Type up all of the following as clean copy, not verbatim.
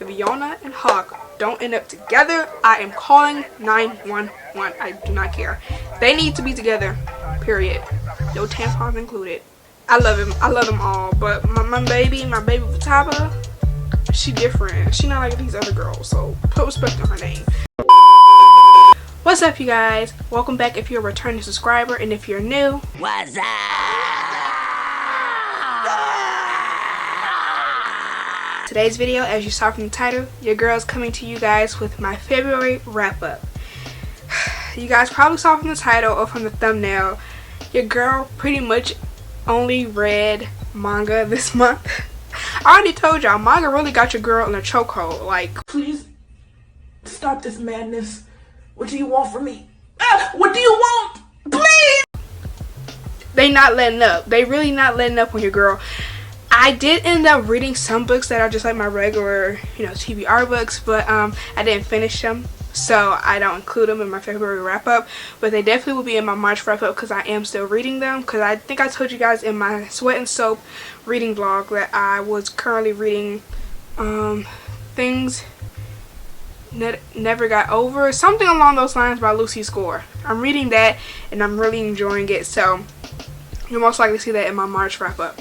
If Yona and Hawk don't end up together, I am calling 911. I do not care. They need to be together, period. No tampons included. I love him. I love them all. But my baby Futaba, she different. She not like these other girls. So put respect on her name. What's up, you guys? Welcome back if you're a returning subscriber, and if you're new, what's up? Today's video, as you saw from the title, your girl's coming to you guys with my February wrap-up. You guys probably saw from the title or from the thumbnail, your girl pretty much only read manga this month. I already told y'all, manga really got your girl in a chokehold. Like, please stop this madness. What do you want from me? What do you want? Please! They not letting up. They really not letting up on your girl. I did end up reading some books that are just like my regular, TBR books, but I didn't finish them, so I don't include them in my February wrap-up, but they definitely will be in my March wrap-up because I am still reading them, because I think I told you guys in my Sweat and Soap reading vlog that I was currently reading Things Never Got Over, something along those lines by Lucy Score. I'm reading that and I'm really enjoying it, so you'll most likely see that in my March wrap-up.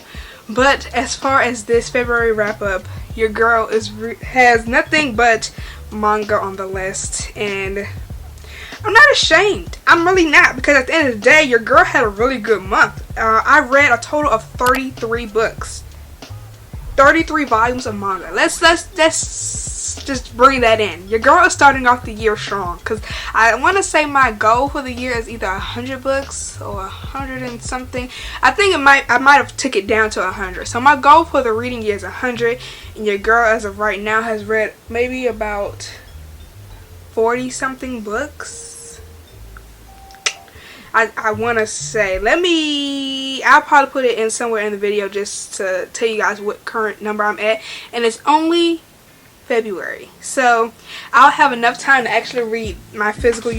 But as far as this February wrap-up, your girl has nothing but manga on the list, and I'm not ashamed. I'm really not, because at the end of the day, your girl had a really good month. I read a total of 33 books, 33 volumes of manga. Let's just bring that in. Your girl is starting off the year strong, because I want to say my goal for the year is either 100 books or 100 and something. I think I might have took it down to 100. So my goal for the reading year is 100, and your girl as of right now has read maybe about 40 something books. I want to say, I'll probably put it in somewhere in the video just to tell you guys what current number I'm at, and it's only February, so I'll have enough time to actually read my physical,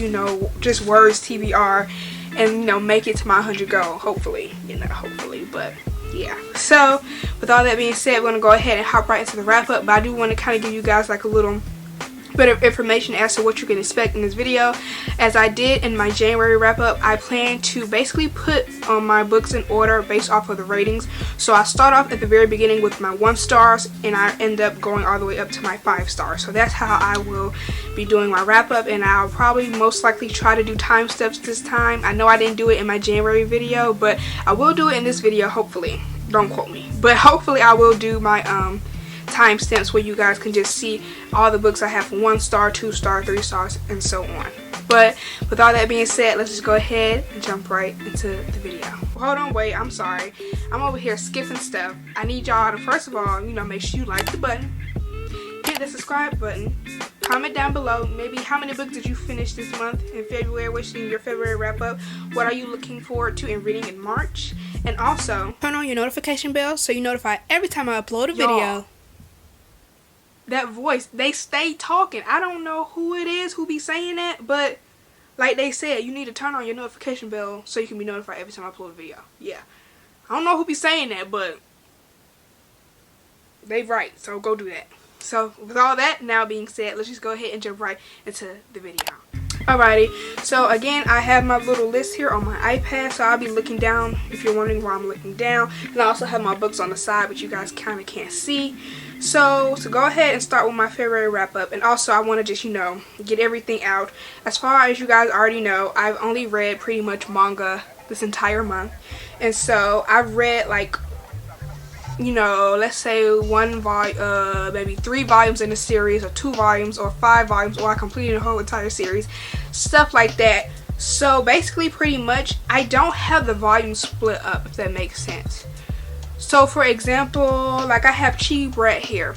just words TBR, and make it to my 100 goal, hopefully, but yeah. So with all that being said, we're gonna go ahead and hop right into the wrap up, but I do want to kind of give you guys like a little bit of information as to what you can expect in this video. As I did in my January wrap-up, I plan to basically put my books in order based off of the ratings. So I start off at the very beginning with my 1 stars, and I end up going all the way up to my 5 stars. So that's how I will be doing my wrap-up, and I'll probably most likely try to do time steps this time. I know I didn't do it in my January video, but I will do it in this video, hopefully. Don't quote me, but hopefully I will do my timestamps where you guys can just see all the books I have from 1 star, 2 star, 3 stars, and so on. But with all that being said, let's just go ahead and jump right into the video. Hold on, wait, I'm sorry. I'm over here skipping stuff. I need y'all to, first of all, make sure you like the button, hit the subscribe button, comment down below maybe how many books did you finish this month in February, what's in your February wrap-up, what are you looking forward to in reading in March, and also turn on your notification bell so you're notified every time I upload a video. That voice, they stay talking. I don't know who it is who be saying that, but like they said, you need to turn on your notification bell so you can be notified every time I upload a video. Yeah. I don't know who be saying that, but they right, so go do that. So with all that now being said, let's just go ahead and jump right into the video. Alrighty, so again, I have my little list here on my iPad, so I'll be looking down if you're wondering why I'm looking down. And I also have my books on the side, but you guys kind of can't see. So go ahead and start with my February wrap-up. And also, I want to just, get everything out. As far as you guys already know, I've only read pretty much manga this entire month. And so I've read like, let's say maybe 3 volumes in a series, or 2 volumes, or 5 volumes, or I completed a whole entire series, stuff like that. So basically, pretty much, I don't have the volumes split up, if that makes sense. So for example, like I have Cheeky Brat here.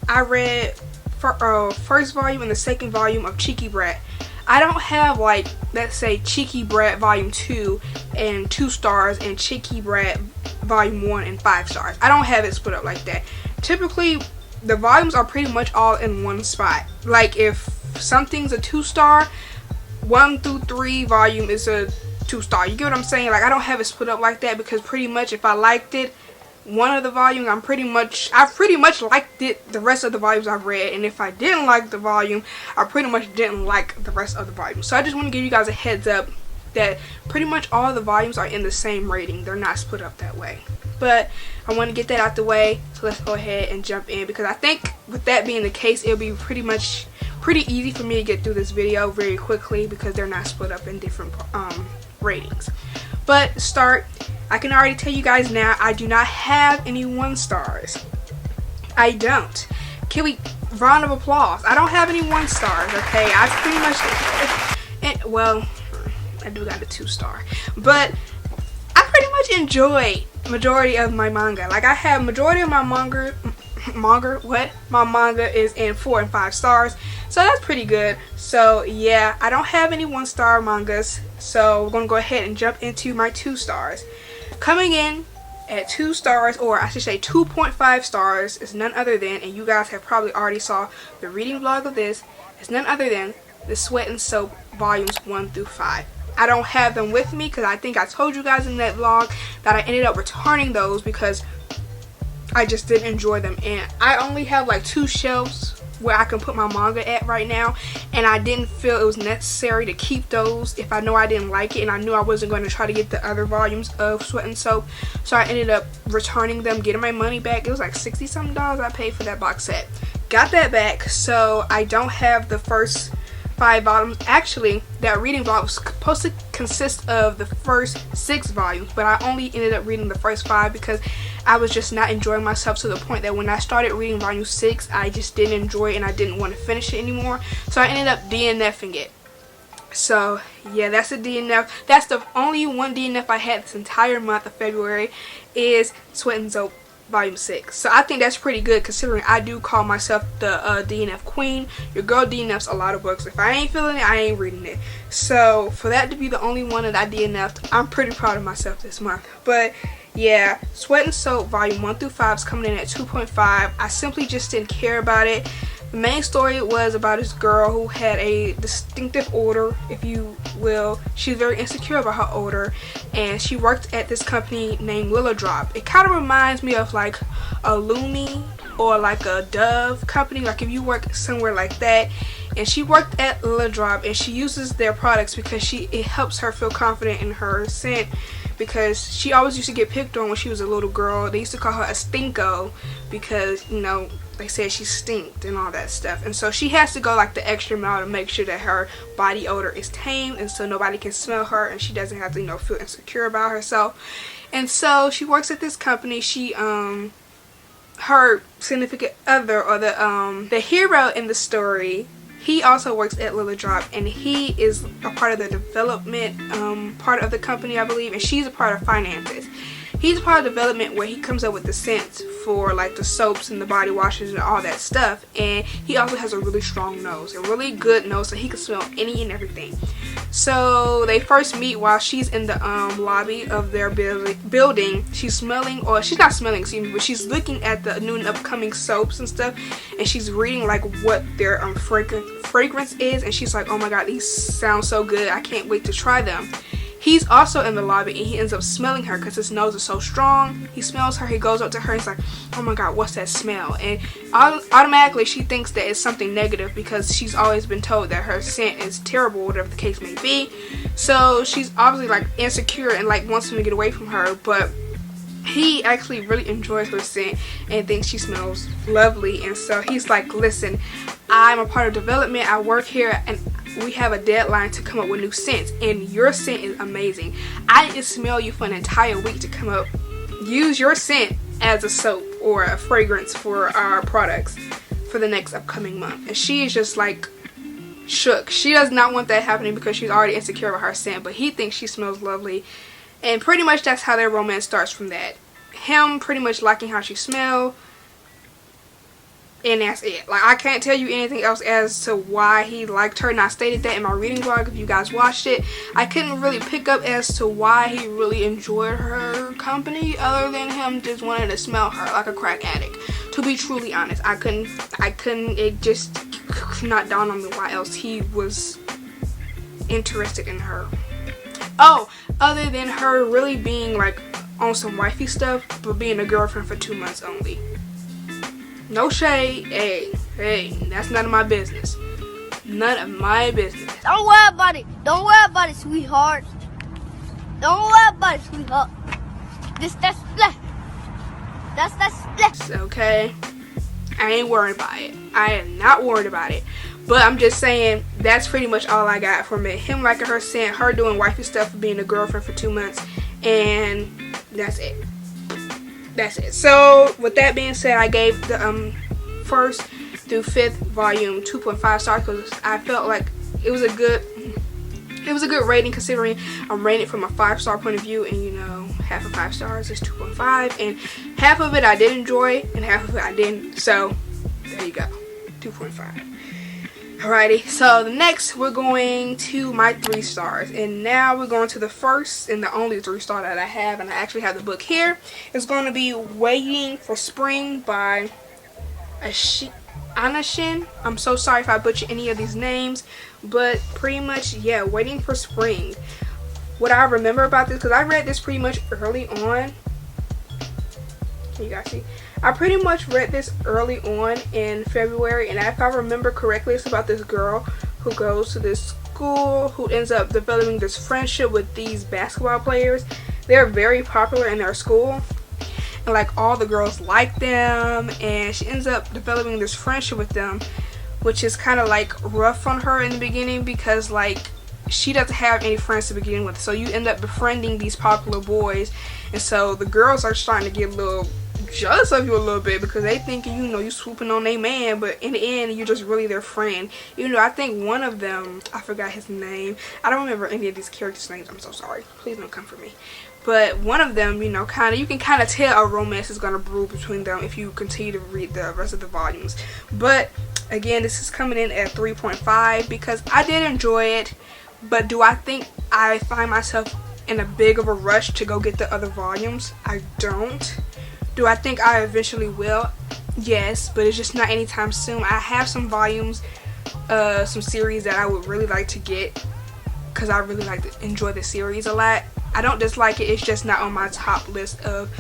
I read first volume and the second volume of Cheeky Brat. I don't have, like, let's say Cheeky Brat volume 2 and 2 stars, and Cheeky Brat volume 1 and 5 stars. I don't have it split up like that. Typically, the volumes are pretty much all in one spot. Like, if something's a 2 star, 1 through 3 volume is a 2 star. You get what I'm saying? Like, I don't have it split up like that, because pretty much if I liked it, one of the volumes, I pretty much liked it, the rest of the volumes I've read, and if I didn't like the volume, I pretty much didn't like the rest of the volume. So I just want to give you guys a heads up that pretty much all the volumes are in the same rating. They're not split up that way. But I want to get that out the way, so let's go ahead and jump in, because I think with that being the case, it'll be pretty easy for me to get through this video very quickly because they're not split up in different ratings. But to start, I can already tell you guys now, I do not have any 1 stars. I don't. Can we round of applause? I don't have any 1 stars. Okay, I pretty much, well, I do got a 2 star, but I pretty much enjoy majority of my manga. Like, I have majority of my manga is in 4 and 5 stars, so that's pretty good. So yeah, I don't have any 1 star mangas, so we're gonna go ahead and jump into my 2 stars. Coming in at 2 stars, or I should say 2.5 stars, is none other than, and you guys have probably already saw the reading vlog of this, is none other than the Sweat and Soap volumes 1 through 5. I don't have them with me because I think I told you guys in that vlog that I ended up returning those because I just didn't enjoy them, and I only have like 2 shelves where I can put my manga at right now, and I didn't feel it was necessary to keep those if I know I didn't like it, and I knew I wasn't going to try to get the other volumes of Sweat and Soap. So I ended up returning them, getting my money back. It was like $60 something I paid for that box set. Got that back, so I don't have the first 5 volumes. Actually, that reading vlog was supposed to consist of the first 6 volumes, but I only ended up reading the first 5 because I was just not enjoying myself to the point that when I started reading volume 6, I just didn't enjoy it and I didn't want to finish it anymore. So I ended up DNFing it. So yeah, that's a DNF. That's the only 1 DNF I had this entire month of February, is Sweat and Soap volume 6. So I think that's pretty good, considering I do call myself the DNF queen. Your girl DNFs a lot of books. If I ain't feeling it, I ain't reading it. So for that to be the only one that I DNF'd, I'm pretty proud of myself this month. But yeah, Sweat and Soap volume 1 through 5 is coming in at 2.5. I simply just didn't care about it. The main story was about this girl who had a distinctive odor, if you will. She's very insecure about her odor, and she worked at this company named Willow Drop. It kind of reminds me of like a Lumi or like a Dove company, like if you work somewhere like that. And she worked at Willow Drop, and she uses their products because it helps her feel confident in her scent, because she always used to get picked on when she was a little girl. They used to call her a stinko because, you know, they said she stinked and all that stuff. And so she has to go like the extra mile to make sure that her body odor is tamed, and so nobody can smell her, and she doesn't have to, you know, feel insecure about herself. And so she works at this company. She her significant other, or the hero in the story, he also works at Lily Drop, and he is a part of the development part of the company, I believe, and she's a part of finances. He's a part of development where he comes up with the scents for like the soaps and the body washes and all that stuff, and he also has a really strong nose, a really good nose, so he can smell any and everything. So they first meet while she's in the lobby of their building. She's smelling, or she's not smelling, excuse me, but she's looking at the new and upcoming soaps and stuff, and she's reading like what their fragrance is, and she's like, oh my god, these sound so good, I can't wait to try them. He's also in the lobby, and he ends up smelling her because his nose is so strong. He smells her, he goes up to her, and he's like, oh my god, what's that smell? And automatically she thinks that it's something negative because she's always been told that her scent is terrible, whatever the case may be. So she's obviously like insecure and like wants him to get away from her, but he actually really enjoys her scent and thinks she smells lovely. And so he's like, listen, I'm a part of development, I work here, and we have a deadline to come up with new scents, and your scent is amazing. I need to smell you for an entire week to come up, use your scent as a soap or a fragrance for our products for the next upcoming month. And she is just like shook. She does not want that happening because she's already insecure about her scent, but he thinks she smells lovely. And pretty much that's how their romance starts from that. Him pretty much liking how she smells, and that's it. Like, I can't tell you anything else as to why he liked her, and I stated that in my reading vlog if you guys watched it. I couldn't really pick up as to why he really enjoyed her company, other than him just wanting to smell her like a crack addict. To be truly honest, I couldn't, it just could not dawn on me why else he was interested in her. Oh, other than her really being like on some wifey stuff, but being a girlfriend for 2 months only. No shade. Hey, that's none of my business. None of my business. Don't worry about it. Don't worry about it, sweetheart. Don't worry about it, sweetheart. That's split. Okay? I ain't worried about it. I am not worried about it. But I'm just saying, that's pretty much all I got from it. Him liking her, saying her doing wifey stuff for being a girlfriend for 2 months. And that's it. That's it. So, with that being said, I gave the first through 5th volume 2.5 stars because I felt like it was a good rating, considering I'm rating it from a 5-star point of view, and you know, half of 5 stars is 2.5, and half of it I did enjoy and half of it I didn't. So there you go, 2.5. Alrighty, so the next we're going to my 3 stars, and now we're going to the first and the only 3-star that I have, and I actually have the book here. It's going to be Waiting for Spring by Anashin. I'm so sorry if I butcher any of these names, but pretty much, yeah, Waiting for Spring. What I remember about this, because I read this pretty much early on. Can you guys see? I pretty much read this early on in February, and if I remember correctly, it's about this girl who goes to this school who ends up developing this friendship with these basketball players. They're very popular in their school, and like all the girls like them, and she ends up developing this friendship with them, which is kind of like rough on her in the beginning because like she doesn't have any friends to begin with, so you end up befriending these popular boys, and so the girls are starting to get a little jealous of you a little bit because they think, you know, you swooping on their man, but in the end you're just really their friend. You know, I think one of them, I forgot his name, I don't remember any of these characters' names, I'm so sorry, please don't come for me, but one of them, you know, you can kind of tell a romance is going to brew between them if you continue to read the rest of the volumes. But again, this is coming in at 3.5 because I did enjoy it, but do I think I find myself in a big of a rush to go get the other volumes? I don't. Do I think I eventually will? Yes, but it's just not anytime soon. I have some volumes, some series that I would really like to get because I really like to enjoy the series a lot. I don't dislike it, it's just not on my top list of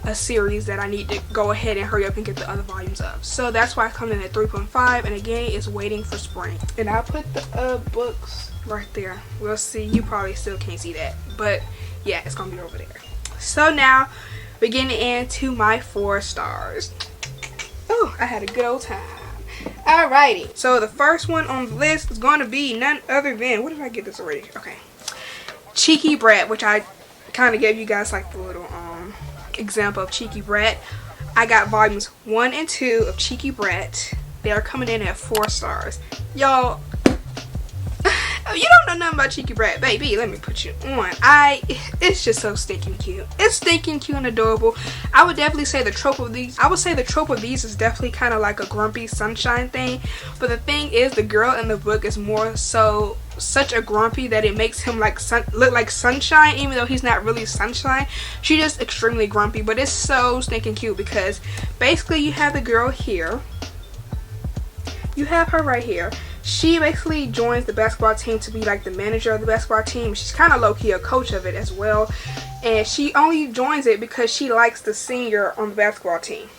a series that I need to go ahead and hurry up and get the other volumes of. So that's why I come in at 3.5, and again, it's Waiting for Spring. And I put the books right there. We'll see. You probably still can't see that, but yeah, it's gonna be over there. So now we're getting into my 4 stars. Oh, I had a good old time. Alrighty, so the first one on the list is going to be none other than, what did I get this already? Okay, Cheeky Brat, which I kind of gave you guys like the little example of Cheeky Brat. I got volumes 1 and 2 of Cheeky Brat. They are coming in at 4 stars. Y'all, if you don't know nothing about Cheeky Brat, baby, let me put you on. It's just so stinking cute. It's stinking cute and adorable. I would definitely say the trope of these, is definitely kind of like a grumpy sunshine thing. But the thing is, the girl in the book is more so such a grumpy that it makes him like look like sunshine, even though he's not really sunshine. She's just extremely grumpy, but it's so stinking cute because basically you have the girl here. You have her right here. She basically joins the basketball team to be like the manager of the basketball team. She's kind of low-key a coach of it as well. And she only joins it because she likes the senior on the basketball team.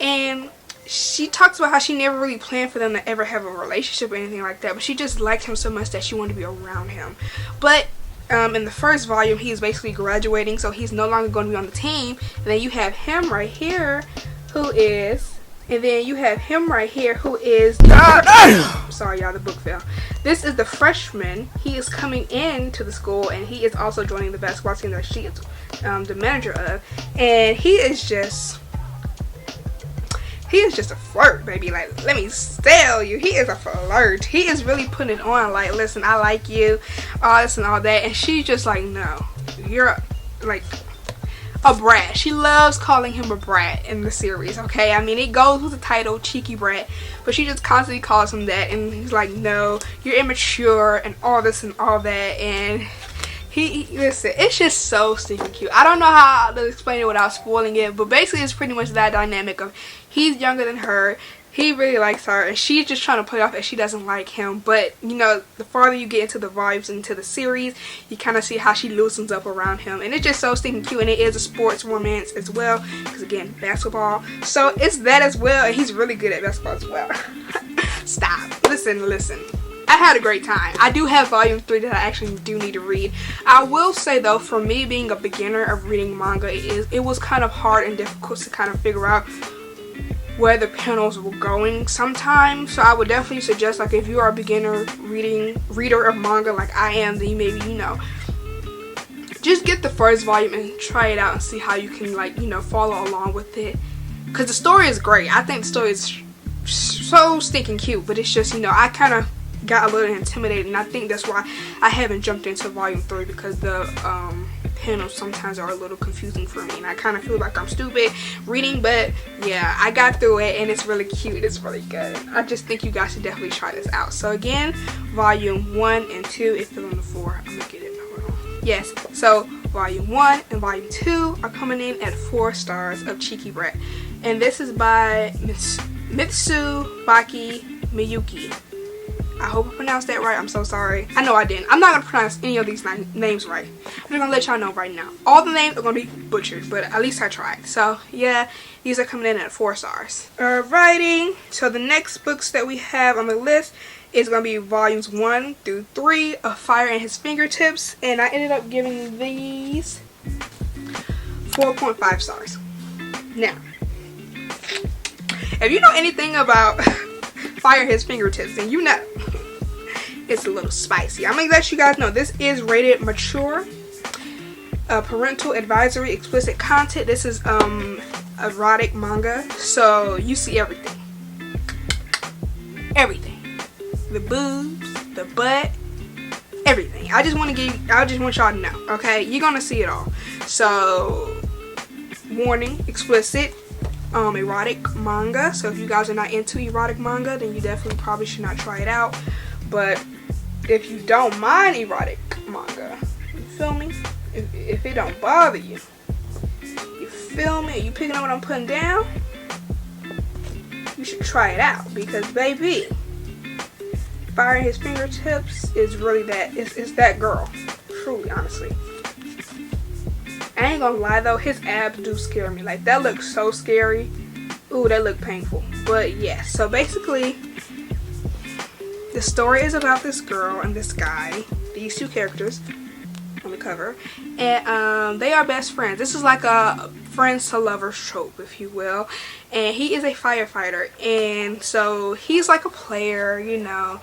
And she talks about how she never really planned for them to ever have a relationship or anything like that. But she just liked him so much that she wanted to be around him. But in the first volume, he's basically graduating, so he's no longer going to be on the team. And then you have him right here who is... And then you have him right here who is sorry y'all, the book fell. This is the freshman. He is coming into the school and he is also joining the basketball team that she is the manager of. And he is just a flirt, baby. Like, let me tell you, he is a flirt. He is really putting it on like, listen, I like you, all this and all that. And she's just like, no, you're like a brat. She loves calling him a brat in the series, okay? I mean, it goes with the title, Cheeky Brat, but she just constantly calls him that, and he's like, no, you're immature, and all this and all that, and listen, it's just so stinking cute. I don't know how to explain it without spoiling it, but basically it's pretty much that dynamic of he's younger than her, he really likes her, and she's just trying to play off that she doesn't like him. But you know, the farther you get into the vibes into the series, you kind of see how she loosens up around him, and it's just so stinking cute. And it is a sports romance as well, because again, basketball, so it's that as well, and he's really good at basketball as well. Stop. Listen. I had a great time. I do have volume 3 that I actually do need to read. I will say though, for me being a beginner of reading manga, it was kind of hard and difficult to kind of figure out where the panels were going sometimes. So I would definitely suggest, like, if you are a beginner reader of manga like I am, then maybe, you know, just get the first volume and try it out and see how you can, like, you know, follow along with it, because the story is great. I think the story is so stinking cute, but it's just, you know, I kind of got a little intimidated, and I think that's why I haven't jumped into volume 3, because the panels sometimes are a little confusing for me, and I kind of feel like I'm stupid reading. But yeah, I got through it, and it's really cute. It's really good. I just think you guys should definitely try this out. So again, volume 1 and 2 is still on the 4. I'm gonna get it. Hold on. Yes, so volume 1 and volume 2 are coming in at 4 stars of Cheeky Brat, and this is by Mitsu Baki Miyuki. I hope I pronounced that right. I'm so sorry. I know I didn't. I'm not going to pronounce any of these names right. I'm just going to let y'all know right now. All the names are going to be butchered, but at least I tried. So, yeah, these are coming in at 4 stars. Alrighty. So, the next books that we have on the list is going to be volumes 1 through 3 of Fire in His Fingertips. And I ended up giving these 4.5 stars. Now, if you know anything about Fire in His Fingertips, then you know it's a little spicy. I'm gonna let you guys know this is rated mature, parental advisory, explicit content. This is erotic manga, so you see everything, the boobs, the butt, everything. I just want y'all to know, okay? You're gonna see it all. So, warning, explicit, erotic manga. So if you guys are not into erotic manga, then you definitely probably should not try it out. But if you don't mind erotic manga, you feel me? If it don't bother you, you feel me? You picking up what I'm putting down? You should try it out, because baby, Fire in His Fingertips is really that. It's that girl. Truly, honestly. I ain't gonna lie though, his abs do scare me. Like, that looks so scary. Ooh, that look painful. But yeah, so basically, the story is about this girl and this guy, these two characters on the cover, and they are best friends. This is like a friends to lovers trope, if you will. And he is a firefighter, and so he's like a player, you know.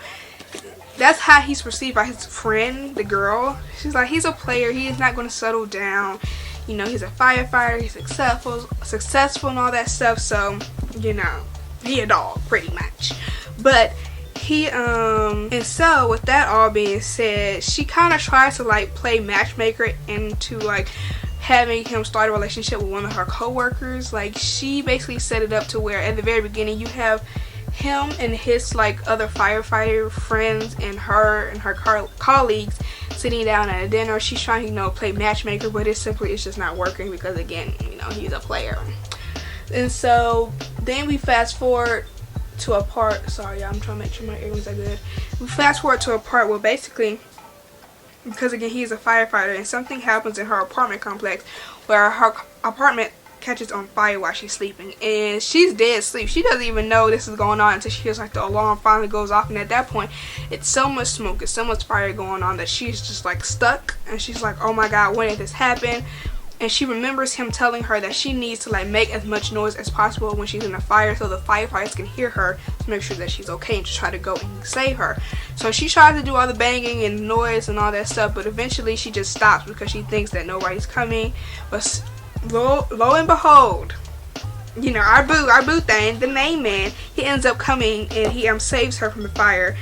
That's how he's perceived by his friend, the girl. She's like, he's a player, he is not going to settle down. You know, he's a firefighter, he's successful and all that stuff. So, you know, he a dog, pretty much. But he, and so with that all being said, she kind of tries to like play matchmaker into like having him start a relationship with one of her co-workers. Like, she basically set it up to where at the very beginning you have him and his like other firefighter friends and her colleagues sitting down at a dinner. She's trying to, you know, play matchmaker, but it's just not working, because again, you know, he's a player. And so then we fast forward to a part, sorry, I'm trying to make sure my earrings are good. We fast forward to a part where basically, because again, he's a firefighter, and something happens in her apartment complex where her apartment catches on fire while she's sleeping, and she's dead asleep. She doesn't even know this is going on until she hears like the alarm finally goes off, and at that point it's so much smoke, it's so much fire going on that she's just like stuck, and she's like, oh my god, when did this happen? And she remembers him telling her that she needs to like make as much noise as possible when she's in a fire, so the firefighters can hear her, to make sure that she's okay and to try to go and save her. So she tries to do all the banging and noise and all that stuff, but eventually she just stops because she thinks that nobody's coming. But lo and behold, you know, our boo thing, the main man, he ends up coming and he saves her from the fire.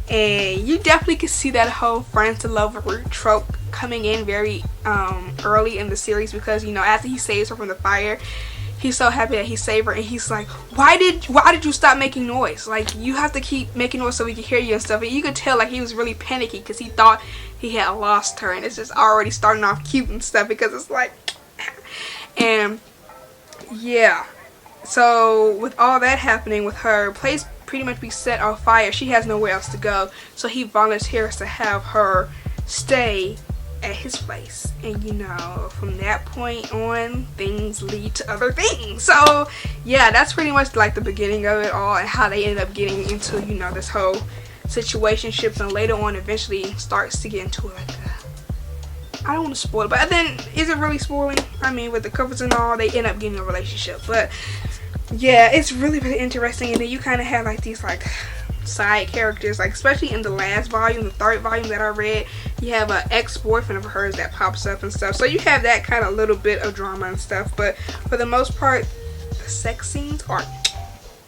And you definitely can see that whole friends to lover trope coming in very early in the series, because, you know, after he saves her from the fire, he's so happy that he saved her, and he's like, why did you stop making noise? Like, you have to keep making noise so we can hear you and stuff. And you could tell like he was really panicky because he thought he had lost her, and it's just already starting off cute and stuff, because it's like, and yeah, So with all that happening with her place pretty much be set on fire, she has nowhere else to go, so he volunteers to have her stay at his place. And you know, from that point on, things lead to other things. So yeah, that's pretty much like the beginning of it all, and how they end up getting into, you know, this whole situationships, and later on eventually starts to get into like I don't want to spoil it, but then is it really spoiling? I mean, with the covers and all, they end up getting a relationship. But yeah, it's really interesting. And then you kind of have like these like side characters, like especially in the last volume, the third volume that I read, you have an ex-boyfriend of hers that pops up and stuff. So you have that kind of little bit of drama and stuff, but for the most part, the sex scenes are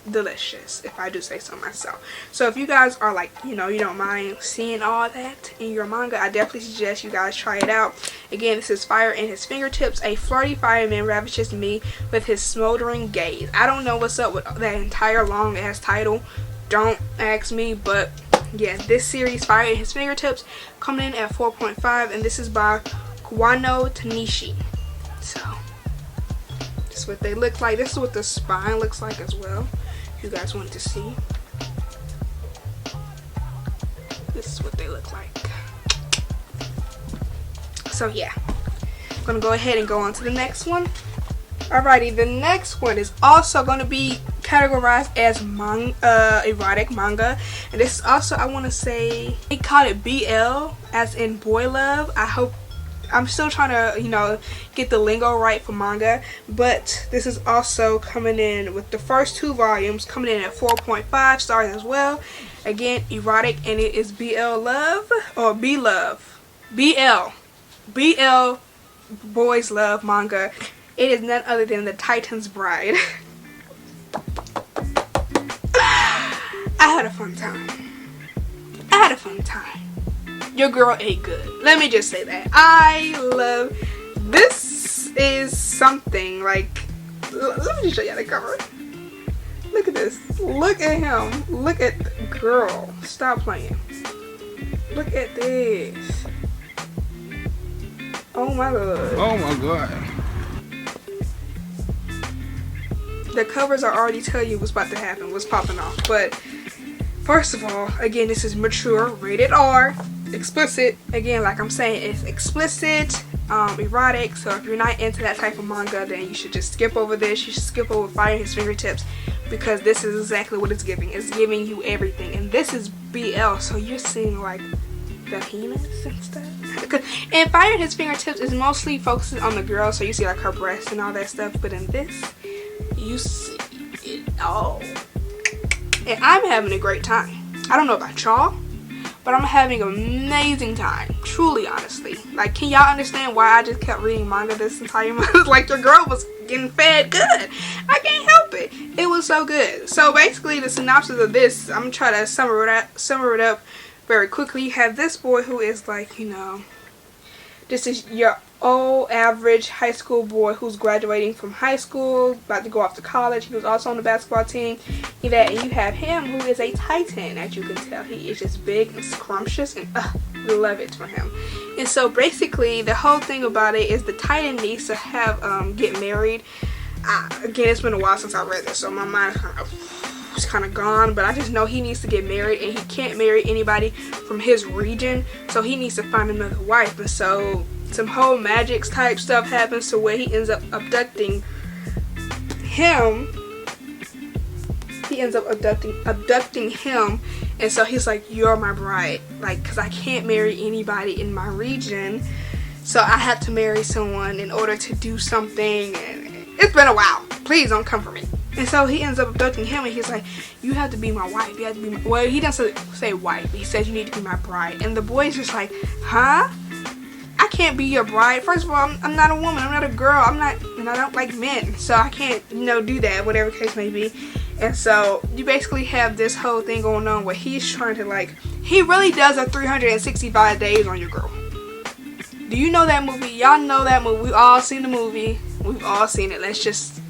delicious, if I do say so myself. So if you guys are like, you know, you don't mind seeing all that in your manga, I definitely suggest you guys try it out. Again, this is Fire in His Fingertips. A flirty fireman ravishes me with his smoldering gaze. I don't know what's up with that entire long ass title, don't ask me, but yeah, this series, Fire in His Fingertips, coming in at 4.5, and this is by Kawano Tanishi. So this is what they look like. This is what the spine looks like as well, if you guys want to see. This is what they look like. So yeah, I'm gonna go ahead and go on to the next one. Alrighty, the next one is also going to be categorized as erotic manga, and this is also, I want to say, they call it BL, as in boy love. I hope, I'm still trying to, you know, get the lingo right for manga, but this is also coming in with the first 2 volumes coming in at 4.5 stars as well. Again, erotic, and it is BL love, or B love, BL boys love manga. It is none other than The Titan's Bride. I had a fun time. Your girl ate good. Let me just say that. I love, this is something like, let me just show you the cover. Look at this. Look at him. Look at the girl. Stop playing. Look at this. Oh my god. Oh my god. The covers are already tell you what's about to happen, what's popping off. But first of all, again, this is mature, rated R, explicit. Again, like I'm saying, it's explicit, erotic. So if you're not into that type of manga, then you should just skip over this. You should skip over Fire in His Fingertips, because this is exactly what it's giving. It's giving you everything, and this is BL, so you're seeing like the penis and stuff. And Fire in His Fingertips is mostly focusing on the girl, so you see like her breasts and all that stuff. But in this, you see it all, and I'm having a great time. I don't know about y'all, but I'm having an amazing time, truly, honestly. Like, can y'all understand why I just kept reading manga this entire month? Like, your girl was getting fed good. I can't help it. It was so good. So basically, the synopsis of this, I'm trying to summer it up very quickly. You have this boy who is like, you know, this is your old average high school boy who's graduating from high school, about to go off to college. He was also on the basketball team. And you have him, who is a titan. As you can tell, he is just big and scrumptious, and love it for him. And so basically, the whole thing about it is the titan needs to have get married. Again, it's been a while since I read this, so my mind is kind of gone, but I just know he needs to get married, and he can't marry anybody from his region, so he needs to find another wife. And so some whole magic type stuff happens to where he ends up abducting him. Abducting him, and so he's like, you're my bride, like, because I can't marry anybody in my region, so I have to marry someone in order to do something. And it's been a while, please don't come for me. And so he ends up abducting him, and he's like, you have to be my wife, you have to be my, well, he doesn't say wife, he says you need to be my bride. And the boy's just like, huh? I can't be your bride. First of all, I'm not a woman, I'm not a girl, I'm not, and I don't like men, so I can't, you know, do that, whatever case may be. And so you basically have this whole thing going on where he's trying to, like, he really does a 365 days on your girl. Do you know that movie? Y'all know that movie. We've all seen the movie. We've all seen it. Let's just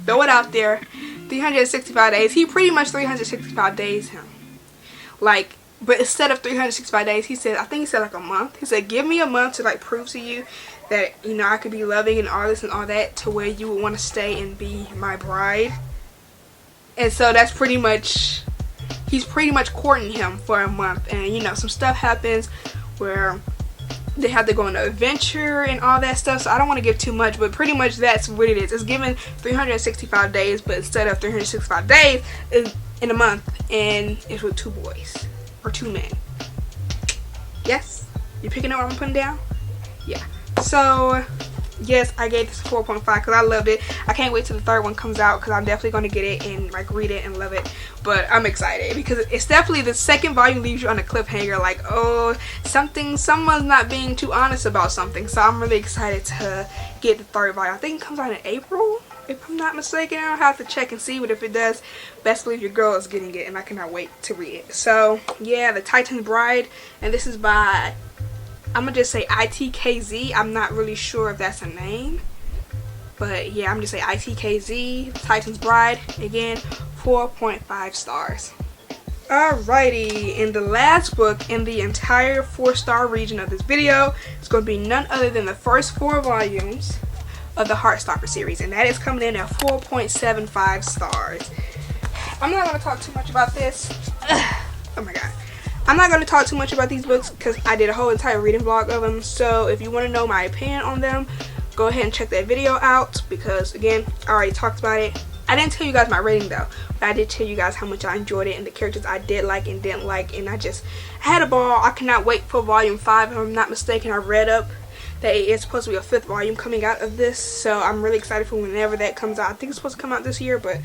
throw it out there. 365 days. He pretty much 365 days him. Like, but instead of 365 days, he said, I think he said like a month. He said, give me a month to like prove to you that, you know, I could be loving and all this and all that to where you would want to stay and be my bride. And so that's pretty much, he's pretty much courting him for a month. And, you know, some stuff happens where they have to go on an adventure and all that stuff. So I don't want to give too much, but pretty much that's what it is. It's given 365 days, but instead of 365 days, it's in a month. And it's with 2 boys. Or 2 men. Yes? You picking up what I'm putting down? Yeah. So, yes, I gave this a 4.5 because I loved it. I can't wait till the 3rd one comes out because I'm definitely going to get it and like read it and love it. But I'm excited because it's definitely, the 2nd volume leaves you on a cliffhanger, like, oh, someone's not being too honest about something. So I'm really excited to get the 3rd volume. I think it comes out in April, if I'm not mistaken. I'll have to check and see, but if it does, best believe your girl is getting it and I cannot wait to read it. So yeah, The Titan's Bride, and this is by, I'm gonna just say ITKZ. I'm not really sure if that's a name, but yeah, I'm just say ITKZ, Titan's Bride. Again, 4.5 stars. Alrighty, and the last book in the entire 4-star region of this video is going to be none other than the first 4 volumes of the Heartstopper series, and that is coming in at 4.75 stars. I'm not going to talk too much about this. Oh my god. I'm not going to talk too much about these books because I did a whole entire reading vlog of them. So if you want to know my opinion on them, go ahead and check that video out because, again, I already talked about it. I didn't tell you guys my rating though, but I did tell you guys how much I enjoyed it and the characters I did like and didn't like, and I had a ball. I cannot wait for volume 5. If I'm not mistaken, I read up that it's supposed to be a 5th volume coming out of this, so I'm really excited for whenever that comes out. I think it's supposed to come out this year, but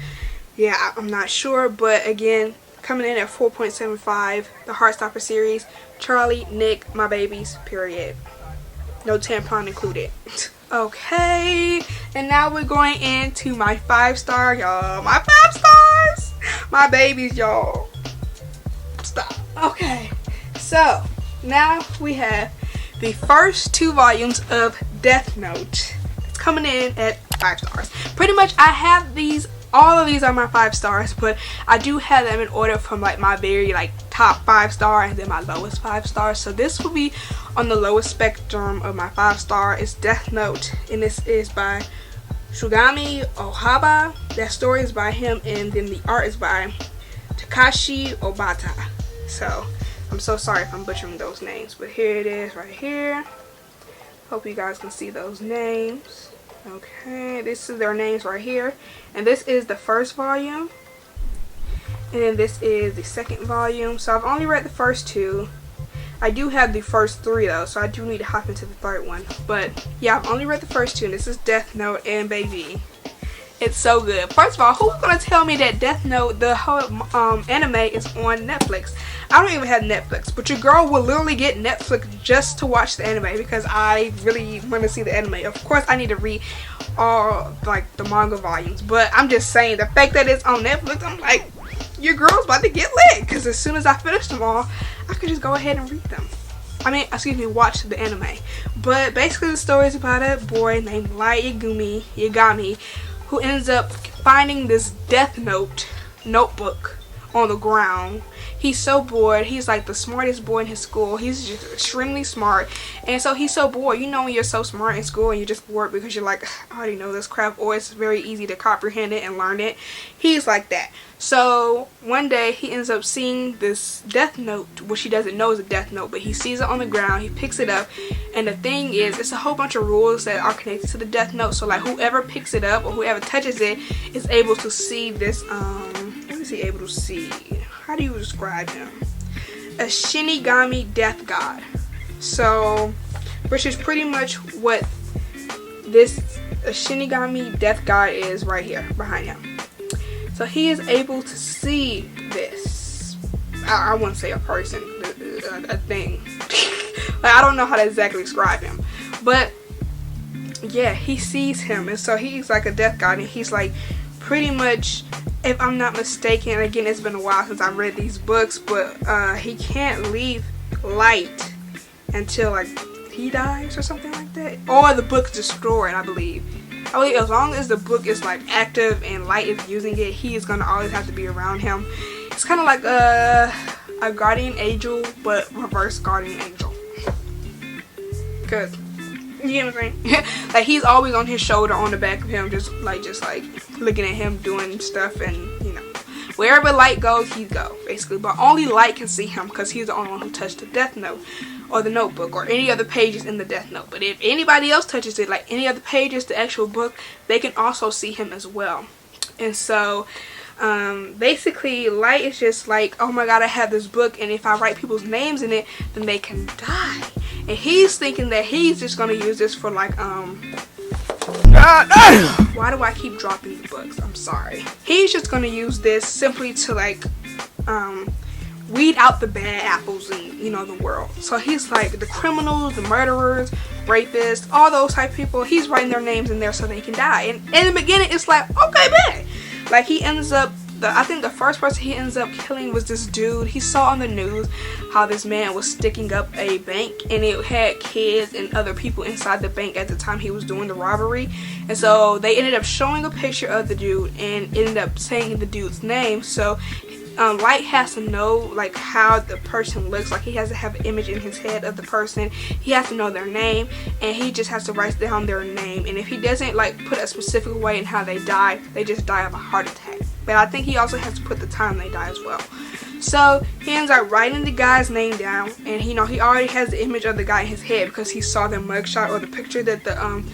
yeah, I'm not sure. But again, coming in at 4.75, the Heartstopper series, Charlie, Nick, my babies, period. No tampon included. Okay, and now we're going into my 5-star, y'all. My 5 stars! My babies, y'all. Stop. Okay, so now we have the first 2 volumes of Death Note. It's coming in at 5 stars. Pretty much, I have these. All of these are my 5 stars, but I do have them in order from like my very like top 5 star and then my lowest 5 stars. So this will be on the lowest spectrum of my 5 star. It's Death Note, and this is by Shugami Ohaba. That story is by him, and then the art is by Takashi Obata. So I'm so sorry if I'm butchering those names, but here it is right here. Hope you guys can see those names. Okay, this is their names right here, and this is the 1st volume, and then this is the 2nd volume. So I've only read the first 2. I do have the first 3 though, so I do need to hop into the 3rd one. But yeah, I've only read the first 2, and this is Death Note, and baby, it's so good. First of all, who's gonna tell me that Death Note, the whole anime, is on Netflix? I don't even have Netflix, but your girl will literally get Netflix just to watch the anime because I really want to see the anime. Of course, I need to read all like the manga volumes, but I'm just saying, the fact that it's on Netflix, I'm like, your girl's about to get lit, because as soon as I finish them all, I could just go ahead and read them. I mean, excuse me, watch the anime. But basically the story is about a boy named Light Yagami, who ends up finding this Death Note notebook on the ground. He's so bored. He's like the smartest boy in his school. He's just extremely smart, and so he's so bored. You know when you're so smart in school and you're just bored because you're like, I already know this crap, or it's very easy to comprehend it and learn it. He's like that. So one day he ends up seeing this Death Note, which he doesn't know is a Death Note, but he sees it on the ground. He picks it up, and the thing is, it's a whole bunch of rules that are connected to the Death Note. So like whoever picks it up or whoever touches it is able to see this. What is he able to see? How do you describe him? A Shinigami death god. So, which is pretty much what this Shinigami death god is right here behind him. So he is able to see this. I wouldn't say a person, a thing. Like, I don't know how to exactly describe him, but yeah, he sees him, and so he's like a death god, and he's like pretty much, if I'm not mistaken, again, it's been a while since I've read these books, but he can't leave Light until like he dies or something like that, or the book's destroyed. I believe as long as the book is like active and Light is using it, he is gonna always have to be around him. It's kind of like a guardian angel, but reverse guardian angel. Cause You know what I'm saying? Like, he's always on his shoulder, on the back of him, just like looking at him doing stuff, and you know, wherever Light goes, he go basically. But only Light can see him because he's the only one who touched the Death Note or the notebook or any other pages in the Death Note. But if anybody else touches it, like any other pages, the actual book, they can also see him as well. And so basically Light is just like, oh my god, I have this book, and if I write people's names in it, then they can die. And he's thinking that he's just gonna use this for like why do I keep dropping the books? I'm sorry. He's just gonna use this simply to like weed out the bad apples in, you know, the world. So he's like, the criminals, the murderers, rapists, all those type of people, he's writing their names in there so they can die. And in the beginning it's like, okay, man. Like, he ends up, I think the first person he ends up killing was this dude. He saw on the news how this man was sticking up a bank, and it had kids and other people inside the bank at the time he was doing the robbery. And so they ended up showing a picture of the dude and ended up saying the dude's name. So Light has to know like how the person looks. Like, he has to have an image in his head of the person. He has to know their name, and he just has to write down their name. And if he doesn't like put a specific way in how they die, they just die of a heart attack. But I think he also has to put the time they die as well. So he ends up writing the guy's name down, and you know, he already has the image of the guy in his head because he saw the mugshot or the picture that the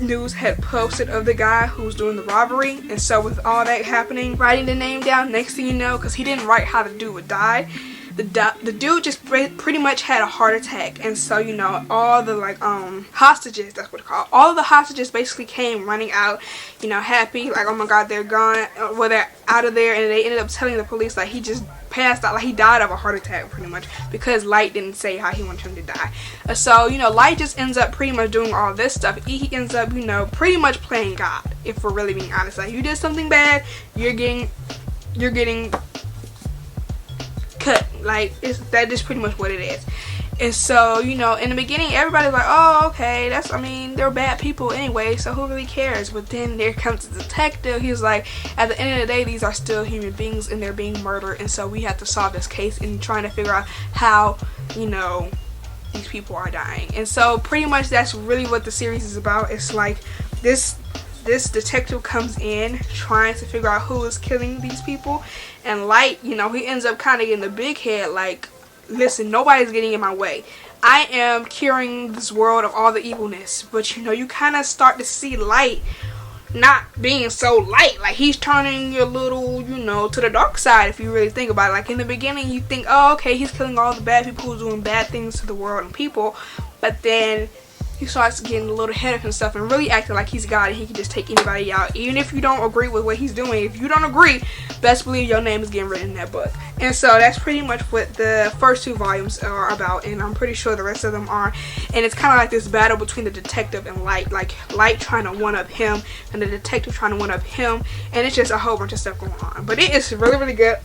news had posted of the guy who was doing the robbery. And so with all that happening, writing the name down, next thing you know, because he didn't write how the dude would die, the dude just pretty much had a heart attack. And so, you know, all the like hostages, that's what it's called, all of the hostages basically came running out, you know, happy, like, oh my god, they're gone, well, they're out of there. And they ended up telling the police like he just passed out, like he died of a heart attack pretty much, because Light didn't say how he wanted him to die. So, you know, Light just ends up pretty much doing all this stuff. He ends up, you know, pretty much playing God, if we're really being honest. Like, you did something bad, you're getting cut. Like, that is pretty much what it is. And so, you know, in the beginning, everybody's like, oh, okay, I mean, they're bad people anyway, so who really cares? But then there comes the detective. He's like, at the end of the day, these are still human beings, and they're being murdered, and so we have to solve this case and trying to figure out how, you know, these people are dying. And so pretty much that's really what the series is about. It's like this detective comes in trying to figure out who is killing these people, and Light, you know, he ends up kind of getting the big head, like, listen, nobody's getting in my way. I am curing this world of all the evilness. But, you know, you kind of start to see Light not being so light. Like, he's turning a little, you know, to the dark side, if you really think about it. Like, in the beginning, you think, oh, okay, he's killing all the bad people who's doing bad things to the world and people. But then he starts getting a little ahead of himself and really acting like he's God and he can just take anybody out. Even if you don't agree with what he's doing, if you don't agree, best believe your name is getting written in that book. And so that's pretty much what the first two volumes are about, and I'm pretty sure the rest of them are. And it's kind of like this battle between the detective and Light. Like, Light trying to one-up him and the detective trying to one-up him, and it's just a whole bunch of stuff going on. But it is really, really good.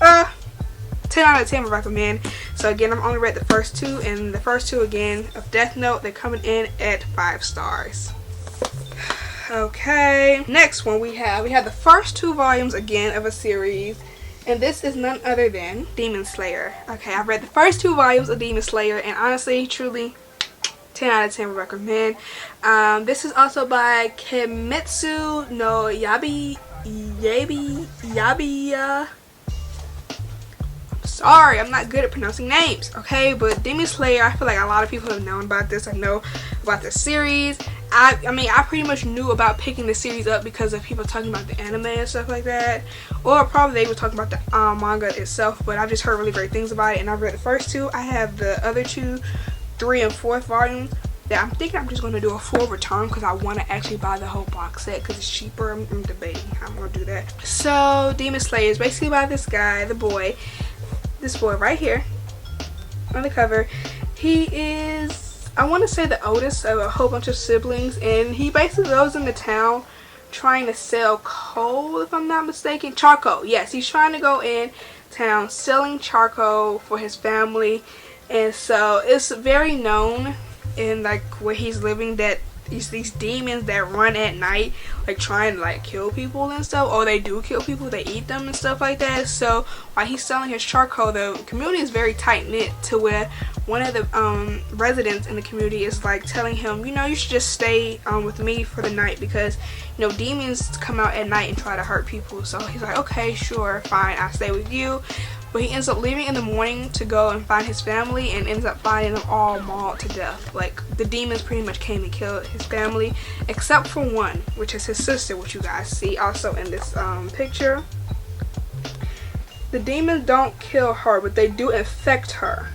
10 out of 10 I recommend. So again, I've only read the first two, and the first two again of Death Note, they're coming in at 5 stars. Okay, next one we have the first 2 volumes again of a series, and this is none other than Demon Slayer. Okay, I've read the first 2 volumes of Demon Slayer, and honestly, truly, 10 out of 10 would recommend. This is also by Kimetsu no Yabiya. Sorry, I'm not good at pronouncing names, okay? But Demon Slayer, I feel like a lot of people have known about this. I know about the series. I mean, I pretty much knew about picking the series up because of people talking about the anime and stuff like that. Or probably they were talking about the manga itself, but I've just heard really great things about it, and I've read the first 2. I have the other 2, 3 and 4th volume that I'm thinking I'm just going to do a full return because I want to actually buy the whole box set because it's cheaper. I'm debating how I'm going to do that. So, Demon Slayer is basically by this guy, this boy right here on the cover. He is, I want to say, the oldest of a whole bunch of siblings, and he basically goes into town trying to sell coal, if I'm not mistaken. Charcoal, yes, he's trying to go in town selling charcoal for his family. And so it's very known in like where he's living that these demons that run at night, like trying to like kill people and stuff, or they do kill people, they eat them and stuff like that. So while he's selling his charcoal, the community is very tight knit to where one of the residents in the community is like telling him, you know, you should just stay with me for the night, because you know demons come out at night and try to hurt people. So he's like, okay, sure, fine, I'll stay with you. But he ends up leaving in the morning to go and find his family, and ends up finding them all mauled to death. Like, the demons pretty much came and killed his family, except for one, which is his sister, which you guys see also in this picture. The demons don't kill her, but they do infect her.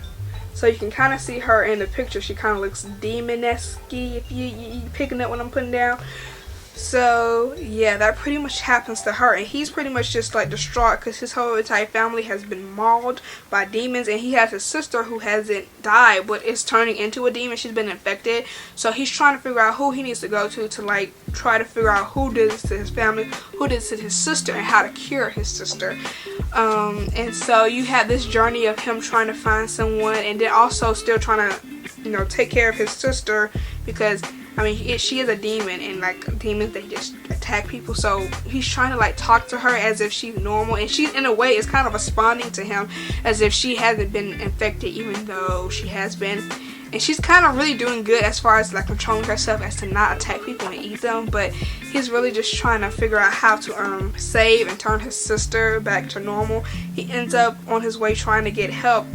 So you can kind of see her in the picture. She kind of looks demon-esque, if you picking up what I'm putting down. So yeah, that pretty much happens to her, and he's pretty much just like distraught because his whole entire family has been mauled by demons, and he has a sister who hasn't died but is turning into a demon. She's been infected, so he's trying to figure out who he needs to go to like try to figure out who did this to his family, who did this to his sister, and how to cure his sister. And so you have this journey of him trying to find someone, and then also still trying to, you know, take care of his sister, because I mean, she is a demon, and like demons, they just attack people. So he's trying to like talk to her as if she's normal, and she in a way is kind of responding to him as if she hasn't been infected, even though she has been. And she's kind of really doing good as far as like controlling herself as to not attack people and eat them. But he's really just trying to figure out how to save and turn his sister back to normal. He ends up on his way trying to get help,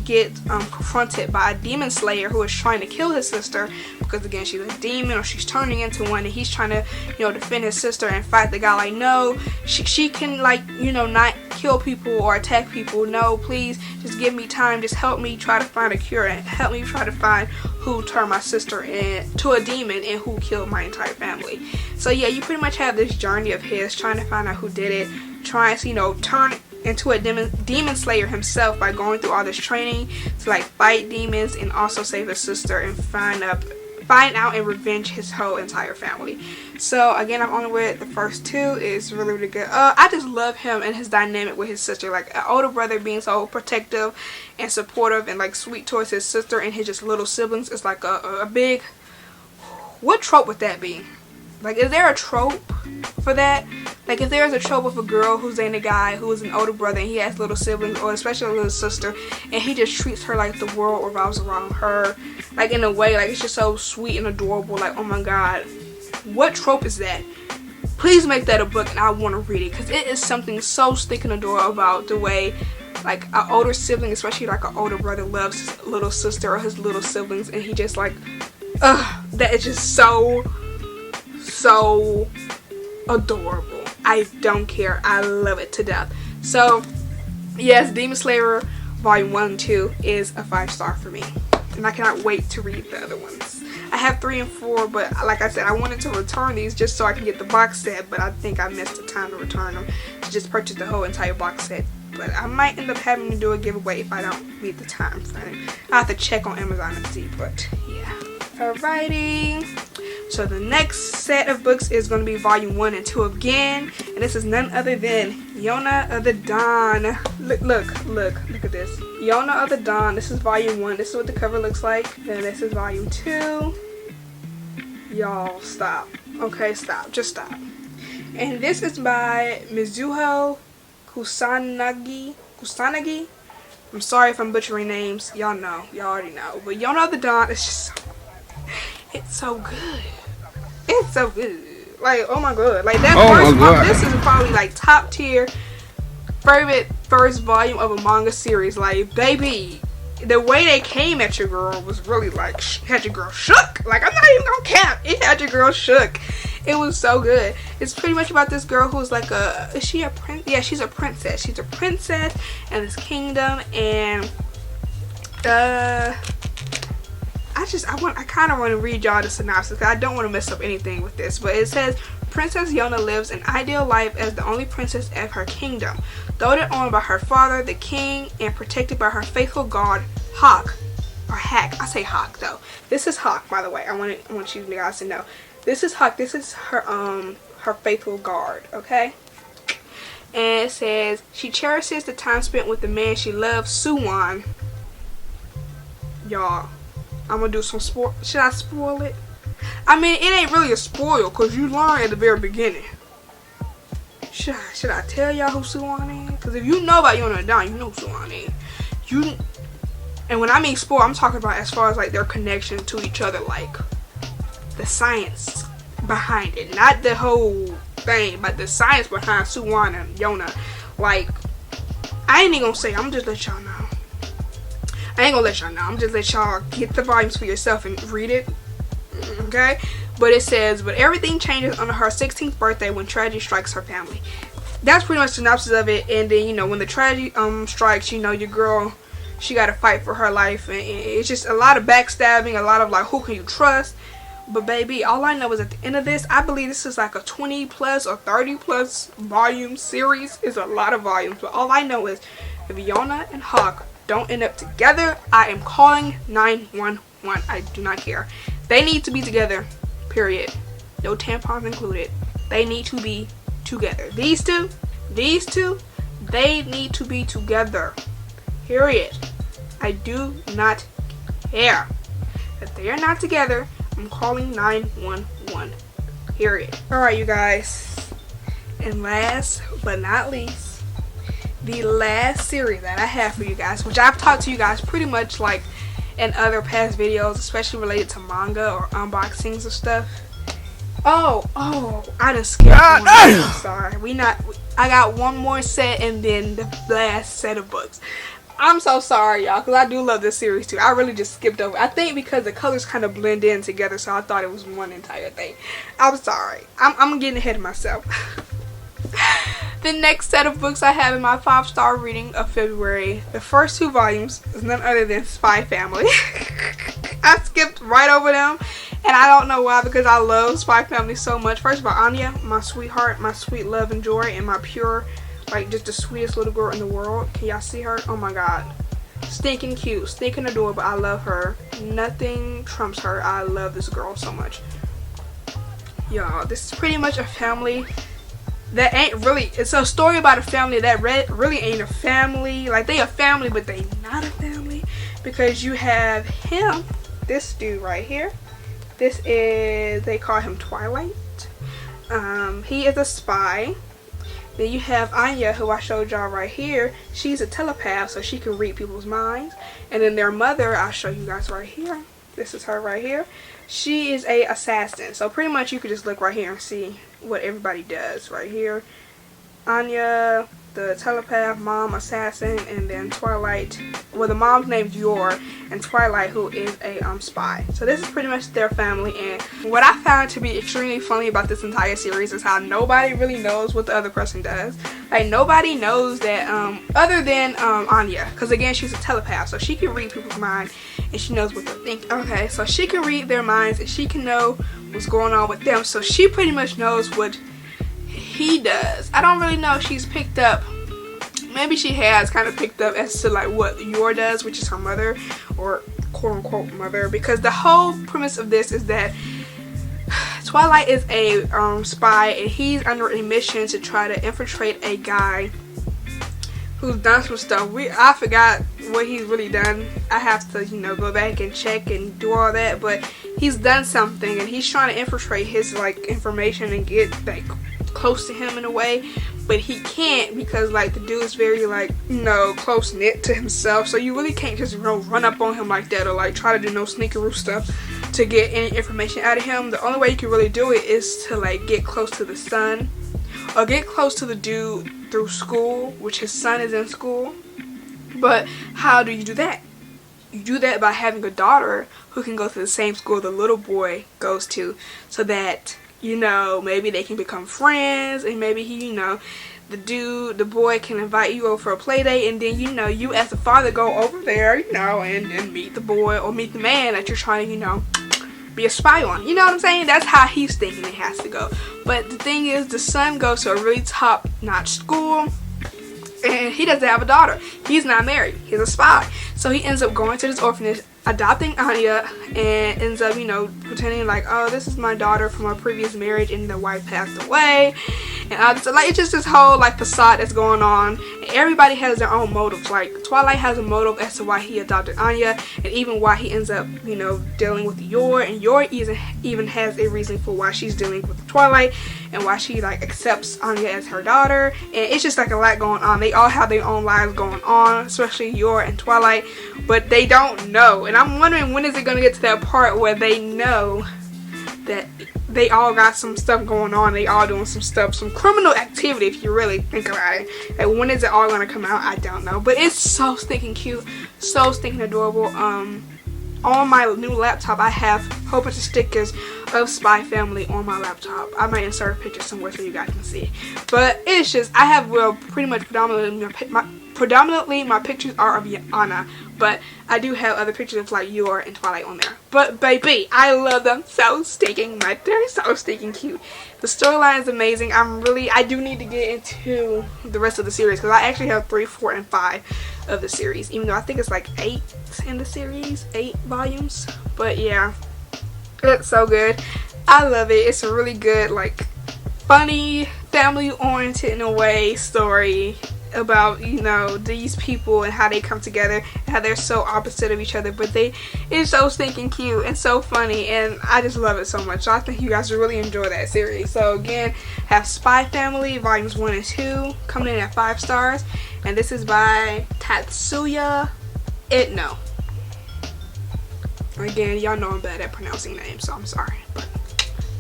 get confronted by a demon slayer who is trying to kill his sister, because again, she's a demon, or she's turning into one, and he's trying to, you know, defend his sister and fight the guy. Like, no, she can, like, you know, not kill people or attack people. No, please, just give me time, just help me try to find a cure, and help me try to find who turned my sister into a demon and who killed my entire family. So yeah, you pretty much have this journey of his trying to find out who did it, trying to, you know, turn into a demon slayer himself by going through all this training to like fight demons and also save his sister and find out and revenge his whole entire family. So again, I'm only with the first two. It's really, really good. I just love him and his dynamic with his sister, like an older brother being so protective and supportive and like sweet towards his sister, and his just little siblings is like a big, what trope would that be? Like, is there a trope for that? Like, if there's a trope of a girl who's dating a guy who is an older brother and he has little siblings, or especially a little sister, and he just treats her like the world revolves around her, like in a way, like it's just so sweet and adorable, like, oh my god, what trope is that? Please make that a book, and I want to read it, because it is something so stinking adorable about the way like an older sibling, especially like an older brother, loves his little sister or his little siblings, and he just like, that is just so adorable. I don't care. I love it to death. So yes, Demon Slayer Volume 1 and 2 is a 5-star for me, and I cannot wait to read the other ones. I have 3 and 4, but like I said, I wanted to return these just so I can get the box set, but I think I missed the time to return them, to just purchase the whole entire box set. But I might end up having to do a giveaway if I don't meet the time frame. I have to check on Amazon and see, but yeah. Alrighty, so the next set of books is going to be Volume 1 and 2 again, and this is none other than Yona of the Dawn. Look at this. Yona of the Dawn. This is Volume 1. This is what the cover looks like. And this is Volume 2. Y'all, stop. Okay, stop. Just stop. And this is by Mizuho Kusanagi. I'm sorry if I'm butchering names. Y'all know. Y'all already know. But Yona of the Dawn is just it's so good. It's so good. Like, oh my god. Like, that first book, this is probably like top tier favorite first volume of a manga series. Like, baby, the way they came at your girl was really like, had your girl shook. Like, I'm not even gonna cap. It had your girl shook. It was so good. It's pretty much about this girl who's like is she a prince? Yeah, she's a princess. She's a princess in this kingdom, and I kind of want to read y'all the synopsis, because I don't want to mess up anything with this. But it says, Princess Yona lives an ideal life as the only princess of her kingdom, doted on by her father, the king, and protected by her faithful guard, Hawk. Or Hack. I say Hawk, though. This is Hawk, by the way. I want you guys to know. This is Hawk. This is her faithful guard, okay? And it says, she cherishes the time spent with the man she loves, Suwon. Y'all, I'm gonna do some spoil. Should I spoil it? I mean, it ain't really a spoil, because you learn at the very beginning. Should I tell y'all who Suwon is? Because if you know about Yona Dawn, you know who Suwon is. And when I mean sport, I'm talking about as far as like their connection to each other, like the science behind it, not the whole thing, but the science behind Suwon and Yona. Like, I ain't even gonna say, I'm just let y'all know. I ain't gonna let y'all know. I'm just let y'all get the volumes for yourself and read it. Okay? But it says, but everything changes on her 16th birthday when tragedy strikes her family. That's pretty much the synopsis of it. And then, you know, when the tragedy strikes, you know, your girl, she gotta fight for her life. And it's just a lot of backstabbing, a lot of like, who can you trust? But baby, all I know is at the end of this, I believe this is like a 20 plus or 30 plus volume series. It's a lot of volumes. But all I know is if Yona and Hawk don't end up together, I am calling 911. I do not care. They need to be together, period. No tampons included. They need to be together. These two, they need to be together, period. I do not care. If they are not together, I'm calling 911, period. Alright, you guys. And last but not least, the last series that I have for you guys, which I've talked to you guys pretty much like in other past videos, especially related to manga or unboxings of stuff. Oh, I done skipped one. I'm sorry. I got one more set and then the last set of books. I'm so sorry, y'all, because I do love this series too. I really just skipped over. I think because the colors kind of blend in together, so I thought it was one entire thing. I'm sorry. I'm getting ahead of myself. The next set of books I have in my 5-star reading of February, the first 2 volumes is none other than Spy Family. I skipped right over them, and I don't know why, because I love Spy Family so much. First of all, Anya, my sweetheart, my sweet love and joy, and my pure, like, just the sweetest little girl in the world. Can y'all see her? Oh my god. Stinking cute, stinking adorable. I love her. Nothing trumps her. I love this girl so much. Y'all, this is pretty much a family that ain't really, it's a story about a family that really ain't a family. Like, they a family, but they not a family, because you have him, this dude right here. This is, they call him Twilight. He is a spy. Then you have Anya, who I showed y'all right here. She's a telepath, so she can read people's minds. And then their mother, I'll show you guys right here. This is her right here. She is a assassin. So pretty much you could just look right here and see what everybody does right here. Anya, the telepath, mom, assassin, and then Twilight. Well, the mom's name's Yor, and Twilight, who is a spy. So this is pretty much their family. And what I found to be extremely funny about this entire series is how nobody really knows what the other person does. Like, nobody knows that other than Anya, because again, she's a telepath, so she can read people's mind and she knows what they're thinking. Okay, so she can read their minds and she can know what's going on with them. So she pretty much knows what he does. I don't really know if she's picked up, maybe she has kind of picked up as to like what Yor does, which is her mother, or quote unquote mother, because the whole premise of this is that Twilight is a spy, and he's under a mission to try to infiltrate a guy who's done some stuff. I forgot what he's really done. I have to, you know, go back and check and do all that, but he's done something, and he's trying to infiltrate his like information and get like close to him in a way, but he can't, because like the dude is very like, you know, close knit to himself, so you really can't just, you know, run up on him like that or like try to do no sneakeroo stuff to get any information out of him. The only way you can really do it is to like get close to the son, or get close to the dude through school, which his son is in school. But how do you do that? You do that by having a daughter who can go to the same school the little boy goes to, so that, you know, maybe they can become friends, and maybe he, you know, the boy can invite you over for a play date, and then, you know, you as a father go over there, you know, and meet the boy or meet the man that you're trying to, you know, be a spy on. You know what I'm saying? That's how he's thinking it has to go. But the thing is, the son goes to a really top-notch school, and he doesn't have a daughter. He's not married. He's a spy. So he ends up going to this adopting Anya and ends up, you know, pretending like, oh, this is my daughter from a previous marriage and the wife passed away. And all this, like, it's just this whole like facade that's going on, and everybody has their own motives. Like Twilight has a motive as to why he adopted Anya, and even why he ends up, you know, dealing with Yor, and Yor even has a reason for why she's dealing with Twilight and why she like accepts Anya as her daughter. And it's just like a lot going on. They all have their own lives going on, especially Yor and Twilight, but they don't know. And I'm wondering, when is it going to get to that part where they know that they all got some stuff going on, they all doing some stuff, some criminal activity, if you really think about it. Like, when is it all gonna come out? I don't know, but it's so stinking cute, so stinking adorable. On my new laptop, I have a whole bunch of stickers of Spy Family on my laptop. I might insert a picture somewhere so you guys can see. But it's just, I have, well, pretty much predominantly my pictures are of Anna, but I do have other pictures of like Yor and Twilight on there. But baby, I love them so stinking much. They're so stinking cute. The storyline is amazing. I do need to get into the rest of the series, because I actually have 3, 4, and 5 of the series, even though I think it's like 8 in the series, 8 volumes. But yeah, it's so good. I love it. It's a really good, like, funny, family oriented in a way story about, you know, these people and how they come together and how they're so opposite of each other, but it's so stinking cute and so funny, and I just love it so much. So I think you guys will really enjoy that series. So again, have Spy Family volumes 1 and 2 coming in at 5 stars, and this is by Tatsuya Ino. Again, y'all know I'm bad at pronouncing names, so I'm sorry, but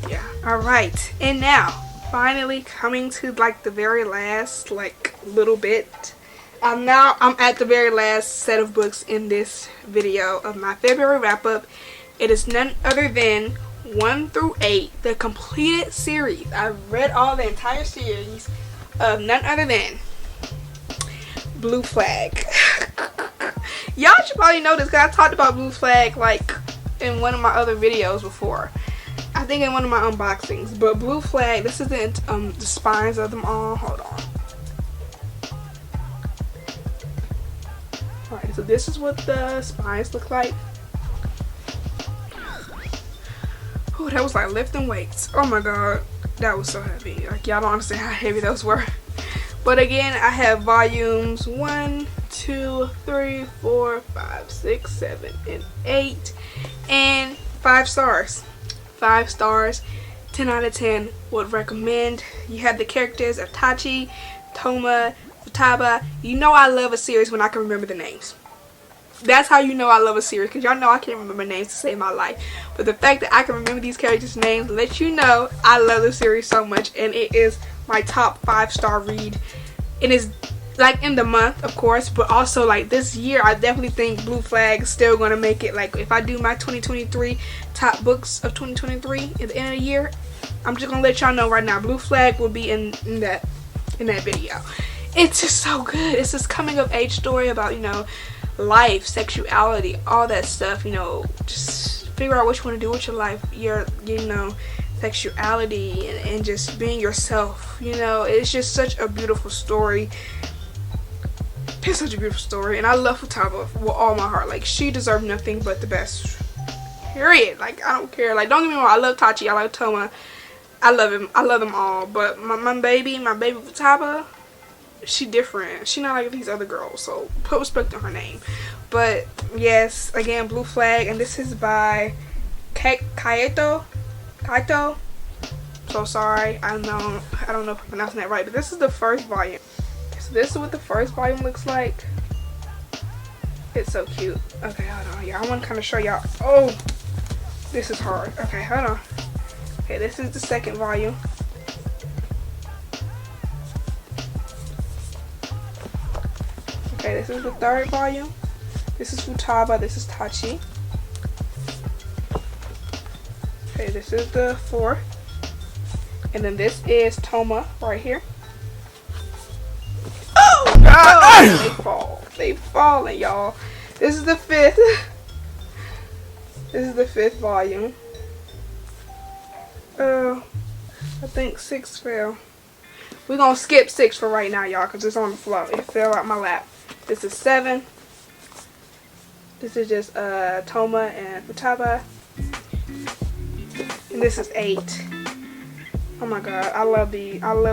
yeah. Alright, and now finally coming to like the very last like little bit. I'm at the very last set of books in this video of my February wrap up. It is none other than 1 through 8, the completed series. I've read all the entire series of none other than Blue Flag. Y'all should probably know this because I talked about Blue Flag like in one of my other videos before. I think in one of my unboxings. But Blue Flag, this is the spines of them all. Hold on. Alright, so this is what the spines look like. Ooh, that was like lifting weights. Oh my god, that was so heavy. Like, y'all don't understand how heavy those were. But again, I have volumes 1, 2, 3, 4, 5, 6, 7, and 8. And 5 stars. 5 stars, 10 out of 10, would recommend. You have the characters of Tachi, Toma, Futaba. You know I love a series when I can remember the names. That's how you know I love a series, because y'all know I can't remember names to save my life. But the fact that I can remember these characters' names lets you know I love the series so much, and it is my top 5-star read. It is like in the month, of course, but also like this year, I definitely think Blue Flag is still going to make it. Like, if I do my 2023 top books of 2023 at the end of the year, I'm just going to let y'all know right now, Blue Flag will be in that video. It's just so good. It's this coming of age story about, you know, life, sexuality, all that stuff, you know, just figure out what you want to do with your life, your, you know, sexuality, and just being yourself. You know, it's just such a beautiful story. It's such a beautiful story, and I love Futaba with all my heart. Like, she deserves nothing but the best, period. Like, I don't care. Like, don't get me wrong, I love Tachi, I love Toma, I love him, I love them all, but my baby Futaba, she different. She not like these other girls, so put respect on her name. But yes, again, Blue Flag, and this is by Kaito. So sorry, I don't know if I'm pronouncing that right, but this is the first volume. So this is what the first volume looks like. It's so cute. Okay, hold on, y'all. I want to kind of show y'all. Oh, this is hard. Okay, hold on. Okay, this is the second volume. Okay, this is the third volume. This is Futaba. This is Tachi. Okay, this is the fourth. And then this is Toma right here. Oh God! They fall. They falling, y'all. This is the fifth. This is the fifth volume. I think 6 fell. We're gonna skip 6 for right now, y'all, because it's on the floor. It fell out my lap. This is 7. This is just Toma and Futaba. And this is 8. Oh my god, I love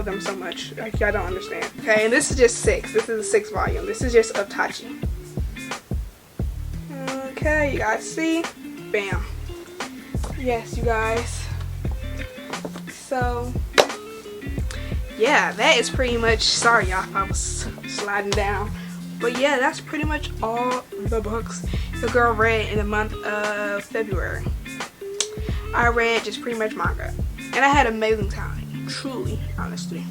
them so much. Like, y'all don't understand. Okay, and this is just 6. This is the 6th volume. This is just of Tachi. Okay, you guys see? Bam. Yes, you guys. So, yeah, that is pretty much, sorry y'all if I was sliding down. But yeah, that's pretty much all the books the girl read in the month of February. I read just pretty much manga. And I had an amazing time. Truly, honestly.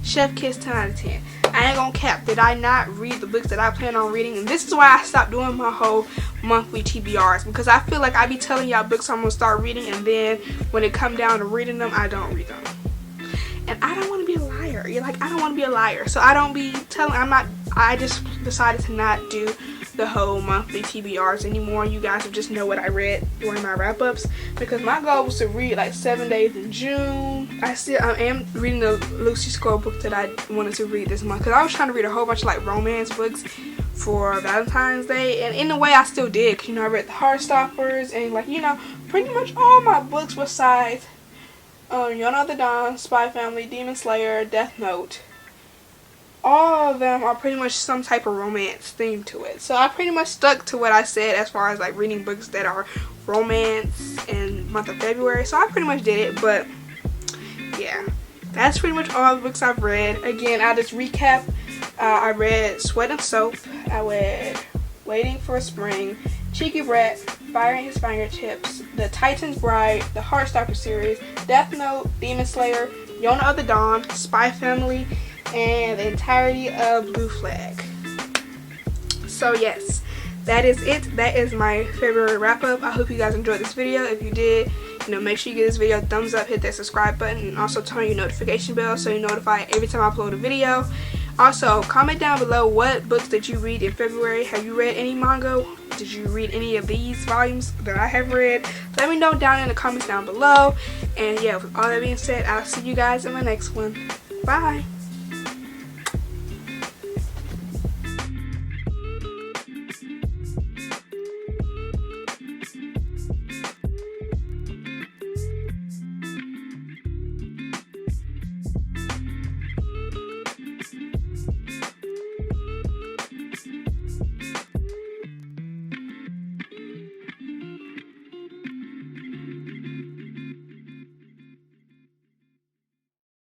Chef Kiss 10 out of 10. I ain't gonna cap. Did I not read the books that I plan on reading? And this is why I stopped doing my whole monthly TBRs. Because I feel like I be telling y'all books I'm gonna start reading. And then when it come down to reading them, I don't read them. And I don't want to be a liar. You're like, I don't want to be a liar. So I don't be telling, I just decided to not do the whole monthly TBRs anymore. You guys will just know what I read during my wrap-ups, because my goal was to read like 7 days in June. I am reading the Lucy Score book that I wanted to read this month, because I was trying to read a whole bunch of like romance books for Valentine's Day, and in a way I still did. You know, I read the Heartstoppers and, like, you know, pretty much all my books besides Yona the Dawn, Spy Family, Demon Slayer, Death Note. All of them are pretty much some type of romance theme to it. So I pretty much stuck to what I said as far as like reading books that are romance in the month of February. So I pretty much did it. But yeah, that's pretty much all the books I've read. Again, I'll just recap. I read Sweat and Soap. I read Waiting for Spring, Cheeky Brat, Fire in His Fingertips, The Titan's Bride, the Heartstopper series, Death Note, Demon Slayer, Yona of the Dawn, Spy Family, and the entirety of Blue Flag. So yes, that is it. That is my February wrap up. I hope you guys enjoyed this video. If you did, you know, make sure you give this video a thumbs up, hit that subscribe button, and also turn your notification bell so you're notified every time I upload a video. Also, comment down below what books did you read in February. Have you read any manga? Did you read any of these volumes that I have read? Let me know down in the comments down below. And yeah, with all that being said, I'll see you guys in my next one. Bye.